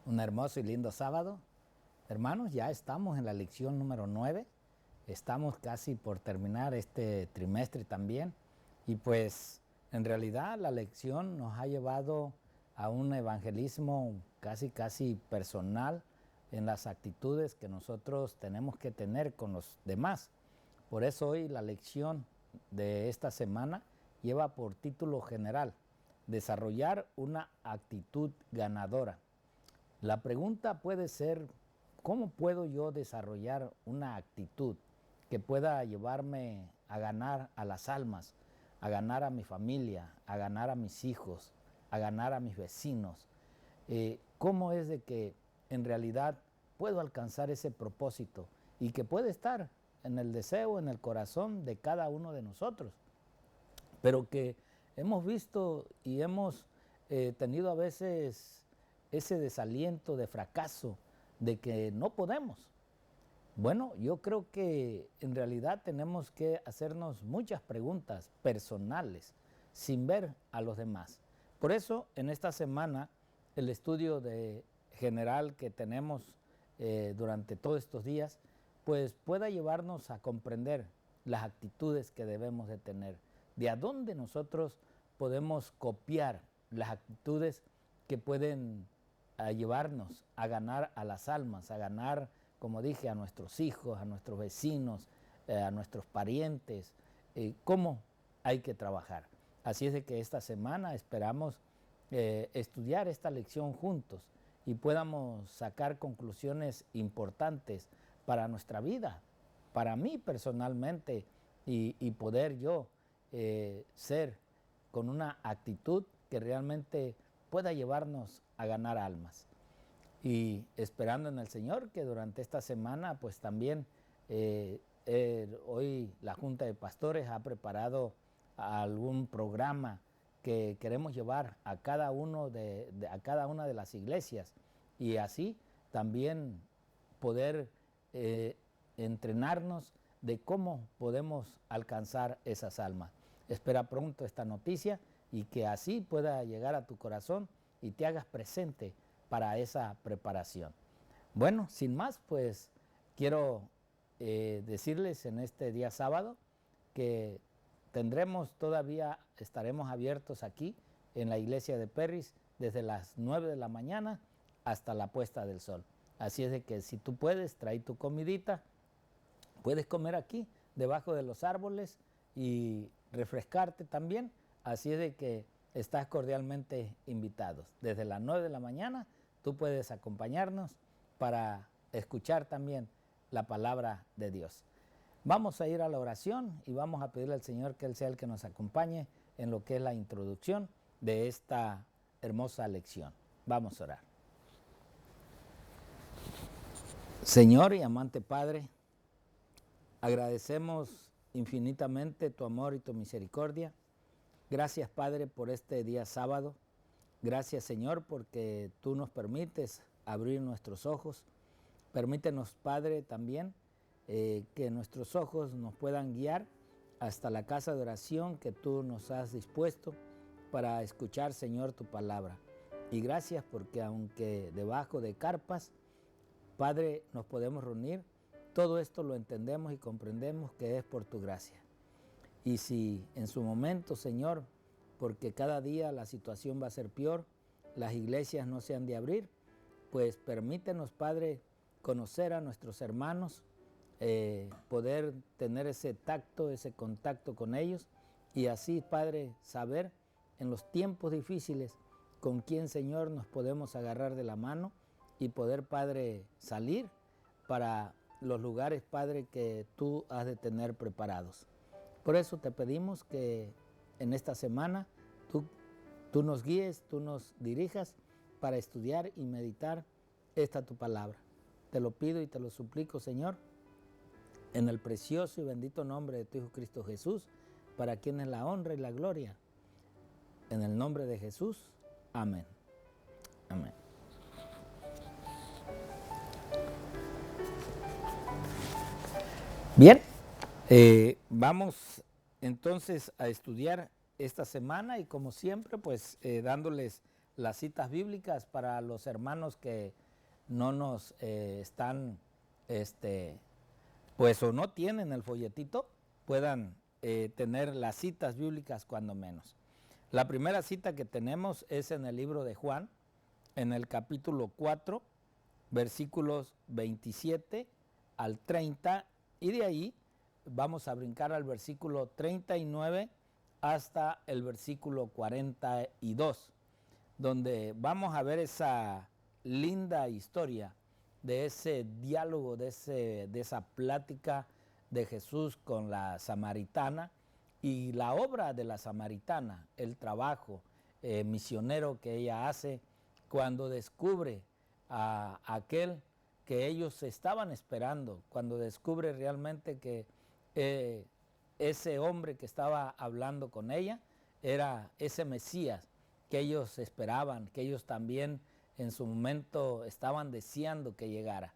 Un hermoso y lindo sábado. Hermanos, ya estamos en la lección número 9. Estamos casi por terminar este trimestre también. Y pues en realidad la lección nos ha llevado a un evangelismo casi personal en las actitudes que nosotros tenemos que tener con los demás. Por eso hoy la lección de esta semana lleva por título general: desarrollar una actitud ganadora. La pregunta puede ser: ¿cómo puedo yo desarrollar una actitud que pueda llevarme a ganar a las almas, a ganar a mi familia, a ganar a mis hijos, a ganar a mis vecinos? ¿Cómo es de que en realidad puedo alcanzar ese propósito y que puede estar en el deseo, en el corazón de cada uno de nosotros? Pero que hemos visto y hemos tenido a veces ese desaliento de fracaso, de que no podemos. Bueno, yo creo que en realidad tenemos que hacernos muchas preguntas personales sin ver a los demás. Por eso, en esta semana, el estudio general que tenemos durante todos estos días, pues pueda llevarnos a comprender las actitudes que debemos de tener, de a dónde nosotros podemos copiar las actitudes que pueden llevarnos a ganar a las almas, a ganar, como dije, a nuestros hijos, a nuestros vecinos, a nuestros parientes, cómo hay que trabajar. Así es de que esta semana esperamos estudiar esta lección juntos y podamos sacar conclusiones importantes para nuestra vida, para mí personalmente, y poder yo ser con una actitud que realmente pueda llevarnos a ganar almas. Y esperando en el Señor que durante esta semana pues también hoy la Junta de Pastores ha preparado algún programa que queremos llevar a cada una de las iglesias, y así también poder entrenarnos de cómo podemos alcanzar esas almas. Espera pronto esta noticia y que así pueda llegar a tu corazón y te hagas presente para esa preparación. Bueno, sin más, pues quiero decirles en este día sábado que estaremos abiertos aquí en la iglesia de Perris desde las 9 de la mañana hasta la puesta del sol. Así es de que si tú puedes, trae tu comidita, puedes comer aquí debajo de los árboles y refrescarte también. Así es de que estás cordialmente invitados. Desde las 9 de la mañana tú puedes acompañarnos para escuchar también la palabra de Dios. Vamos a ir a la oración y vamos a pedirle al Señor que Él sea el que nos acompañe en lo que es la introducción de esta hermosa lección. Vamos a orar. Señor y amante Padre, agradecemos infinitamente tu amor y tu misericordia. Gracias, Padre, por este día sábado. Gracias, Señor, porque tú nos permites abrir nuestros ojos. Permítenos, Padre, también que nuestros ojos nos puedan guiar hasta la casa de oración que tú nos has dispuesto para escuchar, Señor, tu palabra. Y gracias porque aunque debajo de carpas, Padre, nos podemos reunir, todo esto lo entendemos y comprendemos que es por tu gracia. Y si en su momento, Señor, porque cada día la situación va a ser peor, las iglesias no se han de abrir, pues permítenos, Padre, conocer a nuestros hermanos, poder tener ese tacto, ese contacto con ellos, y así, Padre, saber en los tiempos difíciles con quién, Señor, nos podemos agarrar de la mano y poder, Padre, salir para los lugares, Padre, que tú has de tener preparados. Por eso te pedimos que en esta semana tú nos guíes, tú nos dirijas para estudiar y meditar esta tu palabra. Te lo pido y te lo suplico, Señor, en el precioso y bendito nombre de tu Hijo Cristo Jesús, para quien es la honra y la gloria. En el nombre de Jesús. Amén. Amén. Bien, vamos entonces a estudiar esta semana y como siempre pues dándoles las citas bíblicas para los hermanos que no nos están, pues o no tienen el folletito, puedan tener las citas bíblicas cuando menos. La primera cita que tenemos es en el libro de Juan, en el capítulo 4, versículos 27 al 30, y de ahí vamos a brincar al versículo 39 hasta el versículo 42, donde vamos a ver esa linda historia de ese diálogo, de esa plática de Jesús con la samaritana y la obra de la samaritana, el trabajo misionero que ella hace cuando descubre a aquel que ellos estaban esperando, cuando descubre realmente que ese hombre que estaba hablando con ella era ese Mesías que ellos esperaban, que ellos también en su momento estaban deseando que llegara.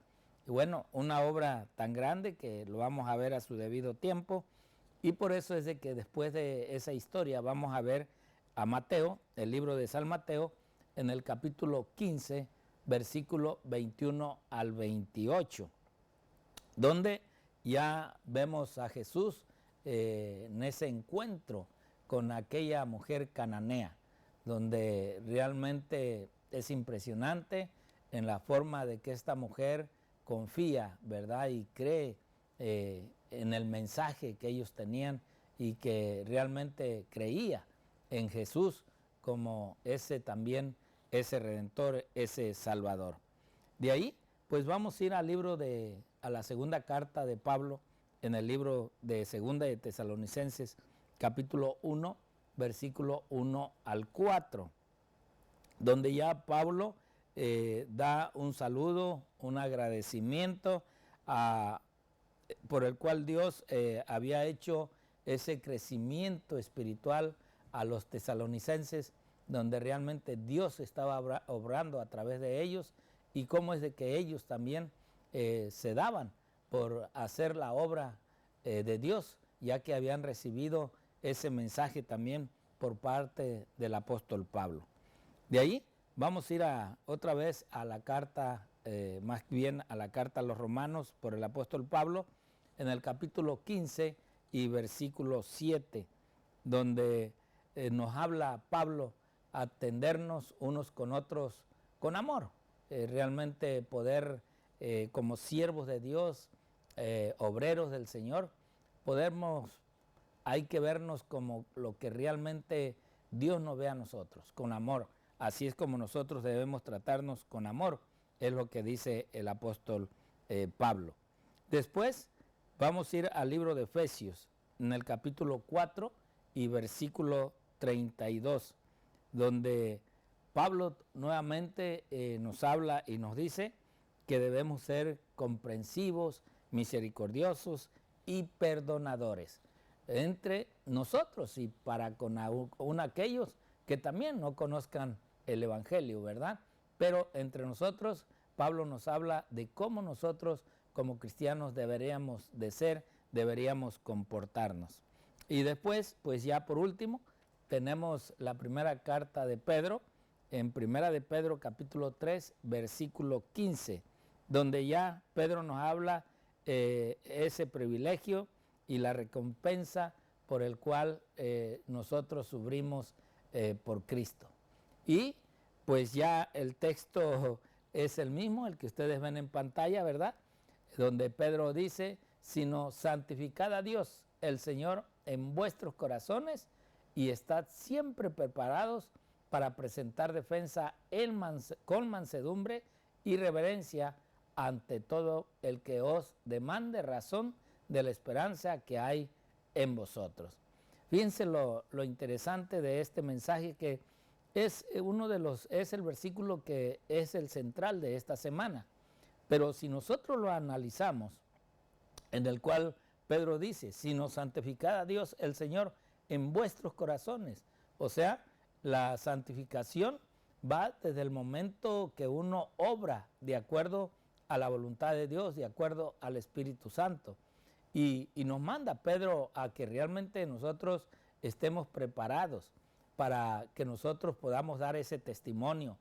Y bueno, una obra tan grande que lo vamos a ver a su debido tiempo, y por eso es de que después de esa historia vamos a ver a Mateo, el libro de San Mateo, en el capítulo 15, versículo 21 al 28, donde ya vemos a Jesús en ese encuentro con aquella mujer cananea, donde realmente es impresionante en la forma de que esta mujer confía, ¿verdad? Y cree en el mensaje que ellos tenían y que realmente creía en Jesús como ese también, ese Redentor, ese Salvador. De ahí, pues vamos a ir a la segunda carta de Pablo, en el libro de Segunda de Tesalonicenses, capítulo 1, versículo 1 al 4, donde ya Pablo da un saludo, un agradecimiento por el cual Dios había hecho ese crecimiento espiritual a los tesalonicenses, donde realmente Dios estaba obrando a través de ellos, y cómo es de que ellos también se daban por hacer la obra de Dios, ya que habían recibido ese mensaje también por parte del apóstol Pablo. De ahí vamos a ir otra vez a la carta, más bien a la carta a los Romanos por el apóstol Pablo, en el capítulo 15 y versículo 7, donde nos habla Pablo a atendernos unos con otros con amor, realmente poder como siervos de Dios, obreros del Señor, hay que vernos como lo que realmente Dios nos ve a nosotros, con amor. Así es como nosotros debemos tratarnos con amor, es lo que dice el apóstol Pablo. Después vamos a ir al libro de Efesios, en el capítulo 4 y versículo 32, donde Pablo nuevamente nos habla y nos dice que debemos ser comprensivos, misericordiosos y perdonadores entre nosotros y para con aquellos que también no conozcan el Evangelio, ¿verdad? Pero entre nosotros, Pablo nos habla de cómo nosotros como cristianos deberíamos de ser, deberíamos comportarnos. Y después, pues ya por último, tenemos la primera carta de Pedro, en primera de Pedro capítulo 3, versículo 15, donde ya Pedro nos habla ese privilegio y la recompensa por el cual nosotros sufrimos por Cristo. Y pues ya el texto es el mismo, el que ustedes ven en pantalla, ¿verdad? Donde Pedro dice, sino santificad a Dios, el Señor, en vuestros corazones y estad siempre preparados para presentar defensa con mansedumbre y reverencia ante todo el que os demande razón de la esperanza que hay en vosotros. Fíjense lo interesante de este mensaje, que es es el versículo que es el central de esta semana. Pero si nosotros lo analizamos, en el cual Pedro dice, sino santificad a Dios el Señor en vuestros corazones. O sea, la santificación va desde el momento que uno obra de acuerdo a la voluntad de Dios, de acuerdo al Espíritu Santo. Y nos manda Pedro a que realmente nosotros estemos preparados para que nosotros podamos dar ese testimonio,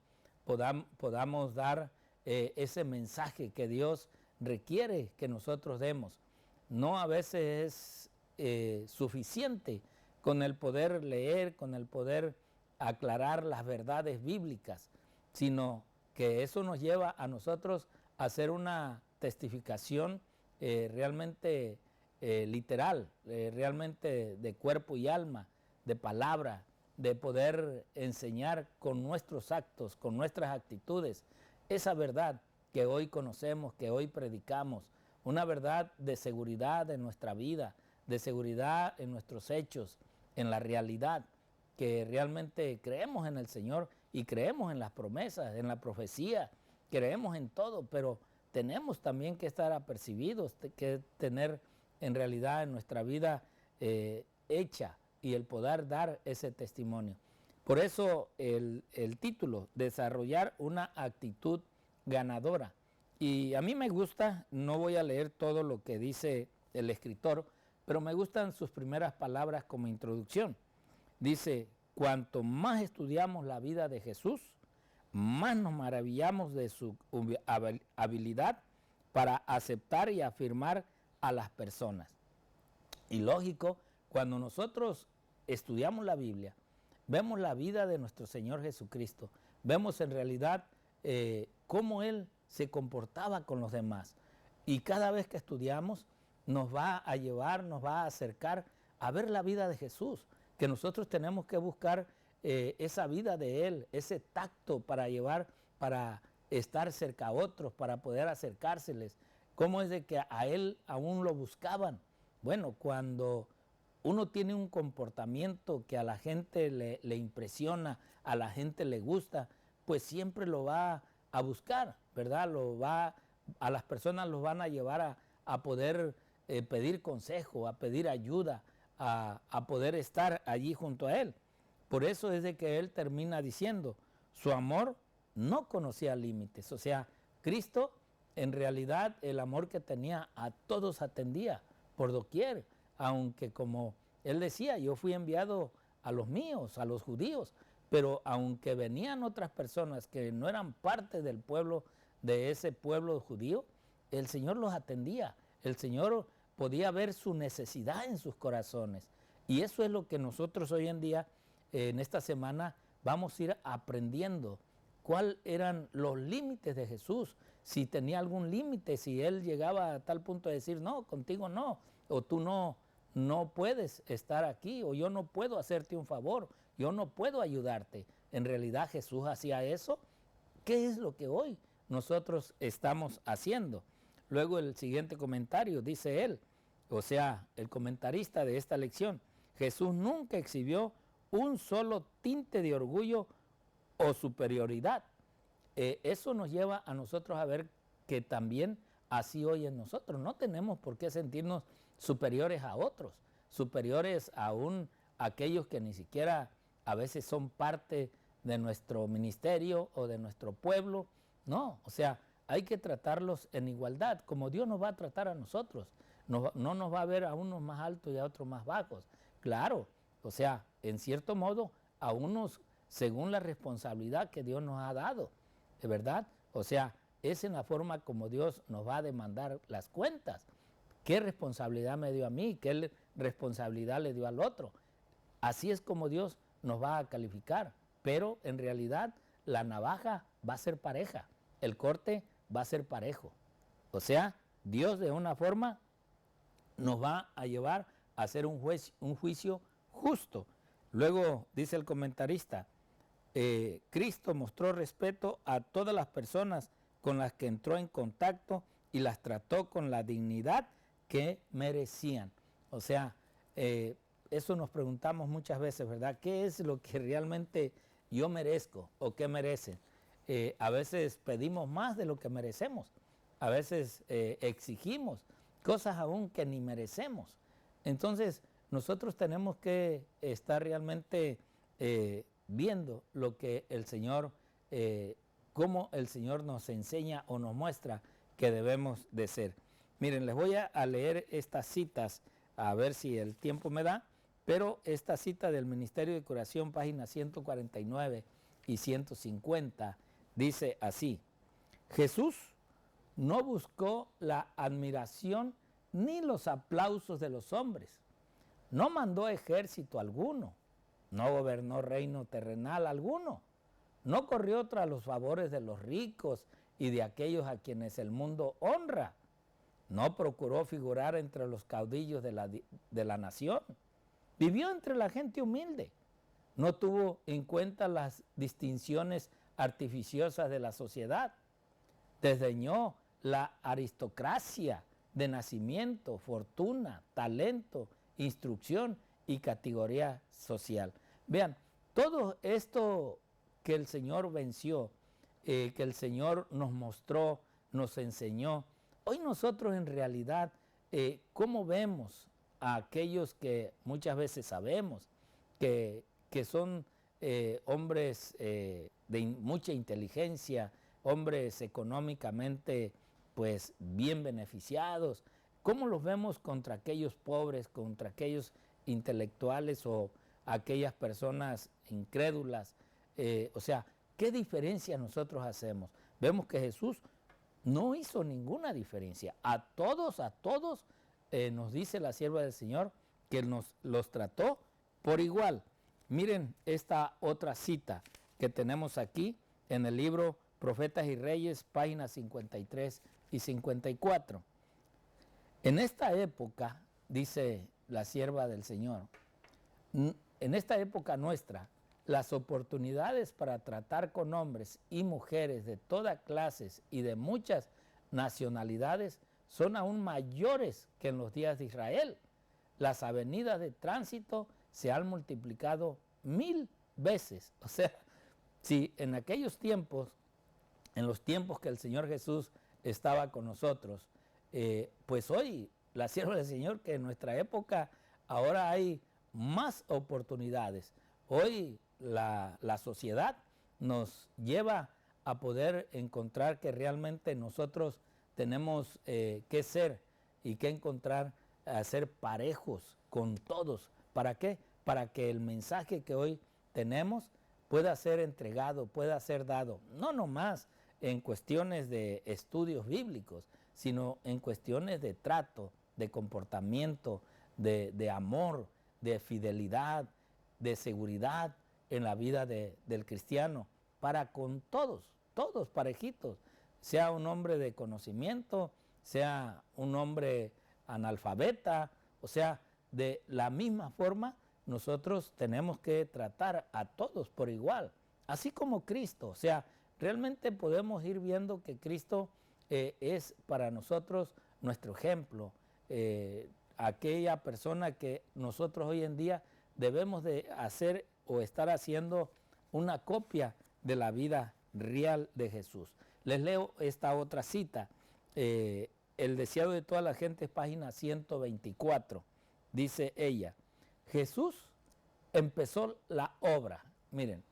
podamos dar ese mensaje que Dios requiere que nosotros demos. No a veces es suficiente con el poder leer, con el poder aclarar las verdades bíblicas, sino que eso nos lleva a nosotros a hacer una testificación realmente literal, realmente de cuerpo y alma, de palabra, de poder enseñar con nuestros actos, con nuestras actitudes, esa verdad que hoy conocemos, que hoy predicamos, una verdad de seguridad en nuestra vida, de seguridad en nuestros hechos, en la realidad, que realmente creemos en el Señor y creemos en las promesas, en la profecía, creemos en todo, pero tenemos también que estar apercibidos, que tener en realidad en nuestra vida hecha y el poder dar ese testimonio. Por eso el título, desarrollar una actitud ganadora. Y a mí me gusta, no voy a leer todo lo que dice el escritor, pero me gustan sus primeras palabras como introducción. Dice, cuanto más estudiamos la vida de Jesús, más nos maravillamos de su habilidad para aceptar y afirmar a las personas. Y lógico, cuando nosotros estudiamos la Biblia, vemos la vida de nuestro Señor Jesucristo, vemos en realidad cómo Él se comportaba con los demás. Y cada vez que estudiamos nos va a llevar, nos va a acercar a ver la vida de Jesús, que nosotros tenemos que buscar esa vida de Él, ese tacto para llevar, para estar cerca a otros, para poder acercárseles. ¿Cómo es de que a Él aún lo buscaban? Bueno, cuando uno tiene un comportamiento que a la gente le impresiona, a la gente le gusta, pues siempre lo va a buscar, ¿verdad? A las personas los van a llevar a poder pedir consejo, a pedir ayuda, a poder estar allí junto a Él. Por eso es de que Él termina diciendo, su amor no conocía límites. O sea, Cristo en realidad el amor que tenía a todos atendía por doquier, aunque como Él decía, yo fui enviado a los míos, a los judíos, pero aunque venían otras personas que no eran parte del pueblo, de ese pueblo judío, el Señor los atendía. El Señor podía ver su necesidad en sus corazones. Y eso es lo que nosotros hoy en día, en esta semana, vamos a ir aprendiendo. ¿Cuáles eran los límites de Jesús? Si tenía algún límite, si Él llegaba a tal punto de decir, no, contigo no, o tú no puedes estar aquí, o yo no puedo hacerte un favor, yo no puedo ayudarte. En realidad Jesús hacía eso. ¿Qué es lo que hoy nosotros estamos haciendo? Luego el siguiente comentario, dice él, o sea, el comentarista de esta lección, Jesús nunca exhibió un solo tinte de orgullo o superioridad. Eso nos lleva a nosotros a ver que también así hoy en nosotros. No tenemos por qué sentirnos superiores a otros, superiores aún a aquellos que ni siquiera a veces son parte de nuestro ministerio o de nuestro pueblo. No, o sea, hay que tratarlos en igualdad, como Dios nos va a tratar a nosotros. No nos va a ver a unos más altos y a otros más bajos. Claro, o sea, en cierto modo, a unos según la responsabilidad que Dios nos ha dado, ¿de verdad? O sea, es en la forma como Dios nos va a demandar las cuentas. ¿Qué responsabilidad me dio a mí? ¿Qué responsabilidad le dio al otro? Así es como Dios nos va a calificar, pero en realidad la navaja va a ser pareja, el corte va a ser parejo. O sea, Dios de una forma nos va a llevar a hacer un juicio justo. Luego dice el comentarista, Cristo mostró respeto a todas las personas con las que entró en contacto y las trató con la dignidad que merecían. O sea, eso nos preguntamos muchas veces, ¿verdad? ¿Qué es lo que realmente yo merezco o qué merecen? A veces pedimos más de lo que merecemos, a veces exigimos cosas aún que ni merecemos. Entonces, nosotros tenemos que estar realmente viendo lo que el Señor, cómo el Señor nos enseña o nos muestra que debemos de ser. Miren, les voy a leer estas citas, a ver si el tiempo me da, pero esta cita del Ministerio de Curación, páginas 149 y 150, dice así: Jesús no buscó la admiración ni los aplausos de los hombres, no mandó ejército alguno, no gobernó reino terrenal alguno, no corrió tras los favores de los ricos y de aquellos a quienes el mundo honra, no procuró figurar entre los caudillos de la nación, vivió entre la gente humilde, no tuvo en cuenta las distinciones artificiosas de la sociedad, desdeñó la aristocracia de nacimiento, fortuna, talento, instrucción y categoría social. Vean, todo esto que el Señor venció, que el Señor nos mostró, nos enseñó, hoy nosotros en realidad, ¿cómo vemos a aquellos que muchas veces sabemos que son hombres de mucha inteligencia, hombres económicamente pues bien beneficiados? ¿Cómo los vemos contra aquellos pobres, contra aquellos intelectuales o aquellas personas incrédulas? O sea, ¿qué diferencia nosotros hacemos? Vemos que Jesús no hizo ninguna diferencia. A todos, nos dice la sierva del Señor que los trató por igual. Miren esta otra cita que tenemos aquí en el libro Profetas y Reyes, páginas 53 y 54. En esta época, dice la sierva del Señor, en esta época nuestra, las oportunidades para tratar con hombres y mujeres de todas clases y de muchas nacionalidades son aún mayores que en los días de Israel. Las avenidas de tránsito se han multiplicado 1000 veces. O sea, si en aquellos tiempos, en los tiempos que el Señor Jesús estaba con nosotros, pues hoy la sierva del Señor, que en nuestra época ahora hay más oportunidades. Hoy la sociedad nos lleva a poder encontrar que realmente nosotros tenemos que ser y que encontrar a ser parejos con todos. ¿Para qué? Para que el mensaje que hoy tenemos pueda ser entregado, pueda ser dado, no nomás en cuestiones de estudios bíblicos, sino en cuestiones de trato, de comportamiento, de amor, de fidelidad, de seguridad en la vida del cristiano, para con todos parejitos, sea un hombre de conocimiento, sea un hombre analfabeta, o sea, de la misma forma nosotros tenemos que tratar a todos por igual, así como Cristo. O sea, realmente podemos ir viendo que Cristo es para nosotros nuestro ejemplo, aquella persona que nosotros hoy en día debemos de hacer o estar haciendo una copia de la vida real de Jesús. Les leo esta otra cita, El deseado de toda la gente, página 124. Dice ella: Jesús empezó la obra, miren,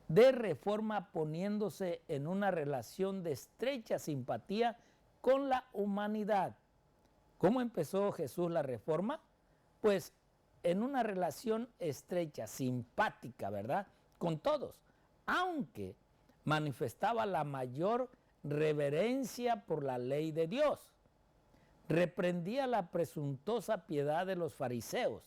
de reforma poniéndose en una relación de estrecha simpatía con la humanidad. ¿Cómo empezó Jesús la reforma? Pues en una relación estrecha, simpática, ¿verdad?, con todos, aunque manifestaba la mayor reverencia por la ley de Dios. Reprendía la presuntuosa piedad de los fariseos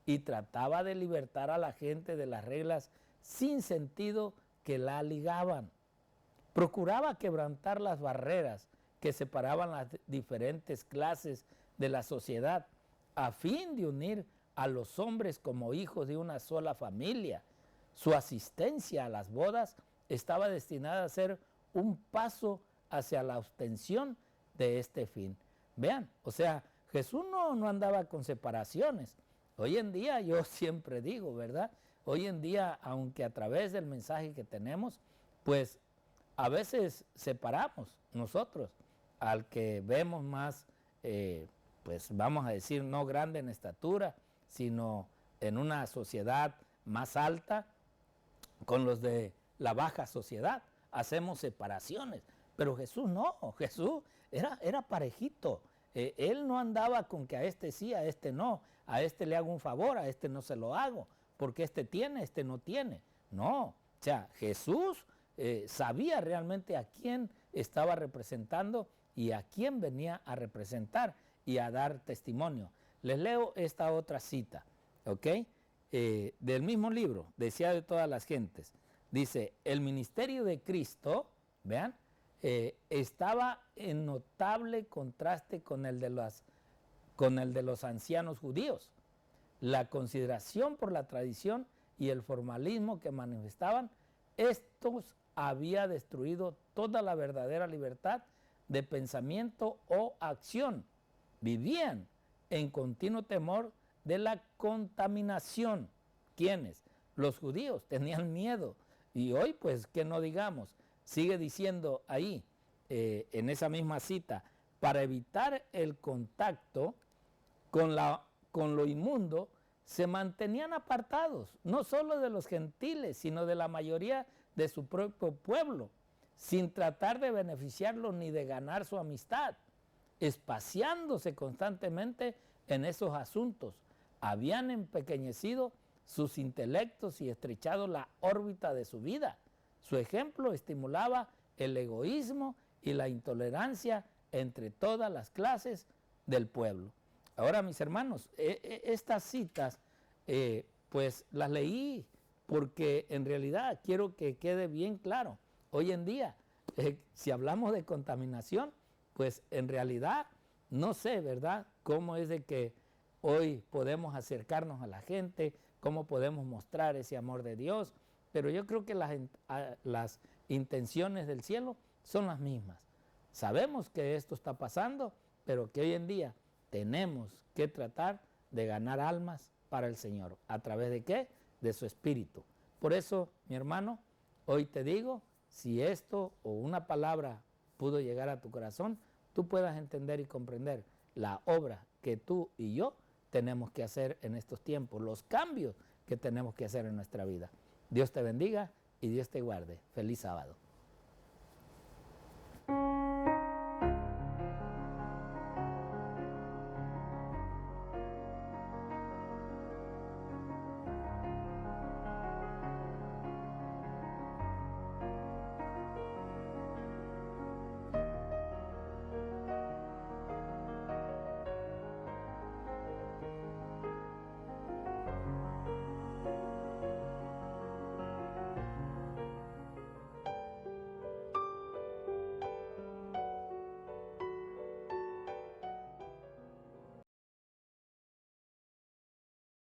y trataba de libertar a la gente de las reglas sin sentido que la ligaban. Procuraba quebrantar las barreras que separaban las diferentes clases de la sociedad a fin de unir a los hombres como hijos de una sola familia. Su asistencia a las bodas estaba destinada a ser un paso hacia la obtención de este fin. Vean, o sea, Jesús no andaba con separaciones. Hoy en día, yo siempre digo, ¿verdad? Hoy en día, aunque a través del mensaje que tenemos, pues a veces separamos nosotros al que vemos más, pues vamos a decir, no grande en estatura, sino en una sociedad más alta, con los de la baja sociedad. Hacemos separaciones, pero Jesús no, Jesús era parejito, Él no andaba con que a este sí, a este no, a este le hago un favor, a este no se lo hago, porque este tiene, este no tiene. No, o sea, Jesús sabía realmente a quién estaba representando y a quién venía a representar y a dar testimonio. Les leo esta otra cita, ¿ok? Del mismo libro, Deseado de todas las gentes. Dice, el ministerio de Cristo, vean, estaba en notable contraste con el de los ancianos judíos. La consideración por la tradición y el formalismo que manifestaban, estos había destruido toda la verdadera libertad de pensamiento o acción. Vivían en continuo temor de la contaminación. ¿Quiénes? Los judíos tenían miedo. Y hoy, pues, que no digamos, sigue diciendo ahí, en esa misma cita, para evitar el contacto con lo inmundo, se mantenían apartados, no solo de los gentiles, sino de la mayoría de su propio pueblo, sin tratar de beneficiarlos ni de ganar su amistad, espaciándose constantemente en esos asuntos. Habían empequeñecido sus intelectos y estrechado la órbita de su vida. Su ejemplo estimulaba el egoísmo y la intolerancia entre todas las clases del pueblo. Ahora, mis hermanos, estas citas, pues las leí porque en realidad quiero que quede bien claro. Hoy en día, si hablamos de contaminación, pues en realidad no sé, ¿verdad?, cómo es de que hoy podemos acercarnos a la gente, cómo podemos mostrar ese amor de Dios, pero yo creo que las intenciones del cielo son las mismas. Sabemos que esto está pasando, pero que hoy en día tenemos que tratar de ganar almas para el Señor. ¿A través de qué? De su Espíritu. Por eso, mi hermano, hoy te digo, si esto o una palabra pudo llegar a tu corazón, tú puedas entender y comprender la obra que tú y yo tenemos que hacer en estos tiempos, los cambios que tenemos que hacer en nuestra vida. Dios te bendiga y Dios te guarde. Feliz sábado.